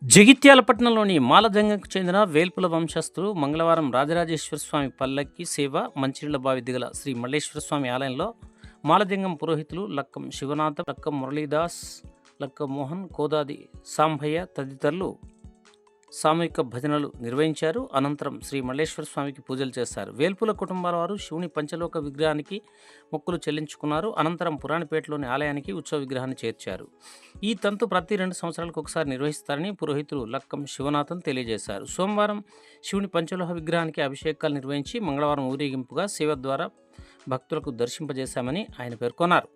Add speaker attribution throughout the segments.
Speaker 1: జగిత్యాల పట్టణంలోని మాలజంగకు చెందిన వేల్పుల వంశస్థులు మంగళవారం రాజరాజేశ్వర స్వామి పల్లకి సేవ మంచినీళ్ల బావి దిగల శ్రీ మల్లేశ్వర స్వామి ఆలయంలో మాలజంగం పురోహితులు లక్కం శివనాథ, లక్కం మురళీదాస్, లక్కం మోహన్, కోదాది సాంభయ్య తదితరులు సామూహిక భజనలు నిర్వహించారు. అనంతరం శ్రీ మల్లేశ్వర స్వామికి పూజలు చేశారు. వేల్పుల కుటుంబాల వారు శివుని పంచలోక విగ్రహానికి మొక్కులు చెల్లించుకున్నారు. అనంతరం పురాణిపేటలోని ఆలయానికి ఉత్సవ విగ్రహాన్ని చేర్చారు. ఈ తంతు ప్రతి 2 సంవత్సరాలకు ఒకసారి నిర్వహిస్తారని పురోహితులు లక్కం శివనాథన్ తెలియజేశారు. సోమవారం శివుని పంచలోహ విగ్రహానికి అభిషేకాలు నిర్వహించి మంగళవారం ఊరేగింపుగా సేవ ద్వారా భక్తులకు దర్శింపజేశామని ఆయన పేర్కొన్నారు.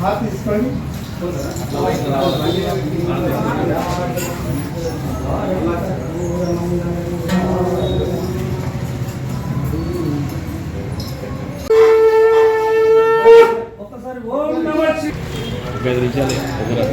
Speaker 2: हाथ इसकोंడి ఒక్కసారి ఓం నమః శివాయ బెదరించాలి ఒకరా